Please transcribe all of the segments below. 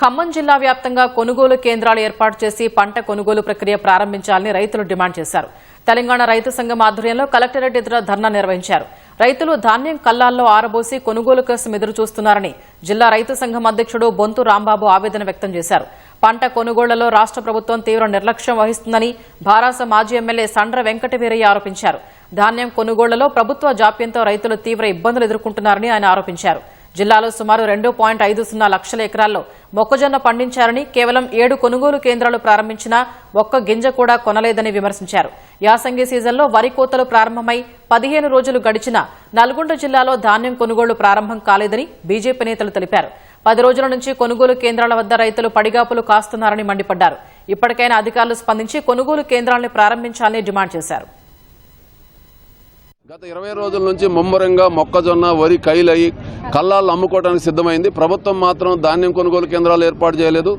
ఖమ్మం జిల్లా వ్యాప్తంగా కొనుగోలు కేంద్రాలు ఏర్పాటు చేసి పంట కొనుగోలు ప్రక్రియ ప్రారంభించాలని రైతులు డిమాండ్ చేశారు. తెలంగాణ రైతు సంఘం ఆధ్వర్యంలో కలెక్టరేట్ ఎదుట ధర్నా నిర్వహించారు. రైతులు ధాన్యం కల్లాల్లో ఆరబోసి కొనుగోలు కోసం ఎదురు చూస్తున్నారని జిల్లా రైతు సంఘం అధ్యక్షుడు బొంతు రాంబాబు ఆవేదన వ్యక్తం చేశారు. పంట కొనుగోళ్లలో రాష్ట్ర ప్రభుత్వం తీవ్ర నిర్లక్ష్యం వహిస్తుందని భారాస మాజీ ఎమ్మెల్యే సండ్ర వెంకటవీరయ్య ఆరోపించారు. ధాన్యం కొనుగోళ్లలో ప్రభుత్వ జాప్యంతో రైతులు తీవ్ర ఇబ్బందులు ఎదుర్కొంటున్నారని ఆయన ఆరోపించారు. జిల్లాలో సుమారు 2.50 లక్షల ఎకరాల్లో మొక్కజొన్న పండించారని కేవలం 7 కొనుగోలు కేంద్రాలు ప్రారంభించినా ఒక్క గింజ కూడా కొనలేదని విమర్శించారు. యాసంగి సీజన్లో వరి కోతలు ప్రారంభమై 15 రోజులు గడిచినా నల్గొండ జిల్లాలో ధాన్యం కొనుగోళ్లు ప్రారంభం కాలేదని బీజేపీ నేతలు తెలిపారు. 10 రోజుల నుంచి కొనుగోలు కేంద్రాల వద్ద రైతులు పడిగాపులు కాస్తున్నారని మండిపడ్డారు. ఇప్పటికైనా అధికారులు స్పందించి కొనుగోలు కేంద్రాలను ప్రారంభించాలని డిమాండ్ చేశారు. గత 20 రోజుల నుంచి ముమ్మరంగా మొక్కజొన్న వరి కైలయి కల్లాలు అమ్ముకోవడానికి సిద్ధమైంది. ప్రభుత్వం మాత్రం ధాన్యం కొనుగోలు కేంద్రాలు ఏర్పాటు చేయలేదు.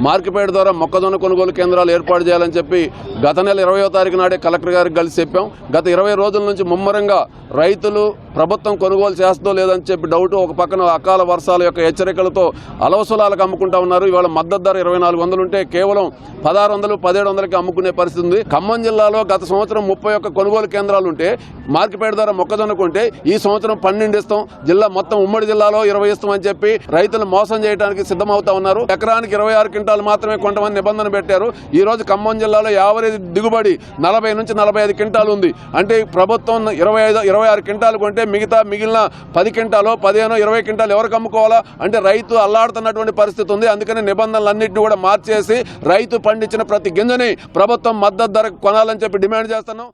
మార్కెట్ ద్వారా మొక్కజొన్న కొనుగోలు కేంద్రాలు ఏర్పాటు చేయాలని చెప్పి గత నెల 20వ తారీఖు నాడే కలెక్టర్ గారికి కలిసి చెప్పాం. గత 20 రోజుల నుంచి ముమ్మరంగా రైతులు ప్రభుత్వం కొనుగోలు చేస్తుందో లేదని చెప్పి డౌట్, ఒక పక్కన అకాల వర్షాల యొక్క హెచ్చరికలతో అలవసలాలకు అమ్ముకుంటా ఉన్నారు. ఇవాళ మద్దతు ధర 2400 ఉంటే కేవలం 1600, 1700కి అమ్ముకునే పరిస్థితి ఉంది. ఖమ్మం జిల్లాలో గత సంవత్సరం 31 కొనుగోలు కేంద్రాలు ఉంటే మార్కెట్ ద్వారా మొక్కజొన్న కొంటే ఈ సంవత్సరం 12 ఇస్తాం, జిల్లా మొత్తం ఉమ్మడి జిల్లాలో 20 ఇస్తామని చెప్పి రైతులు మోసం చేయడానికి సిద్ధమవుతా ఉన్నారు. ఎకరానికి 26 క్వింటాలు మాత్రమే కొంతమంది నిబంధన పెట్టారు. ఈ రోజు ఖమ్మం జిల్లాలో యావరేజ్ దిగుబడి 40 నుంచి 45 క్వింటాలు ఉంది. అంటే ప్రభుత్వం 26 క్వింటాలు కొంటే మిగిలిన 10 క్వింటాలు 15, 20 క్వింటాలు ఎవరికి అమ్ముకోవాలా అంటే రైతు అల్లాడుతున్నటువంటి పరిస్థితి ఉంది. అందుకని నిబంధనలన్నింటినీ కూడా మార్చేసి రైతు పండించిన ప్రతి గింజని ప్రభుత్వం మద్దతు ధరకు కొనాలని చెప్పి డిమాండ్ చేస్తున్నాం.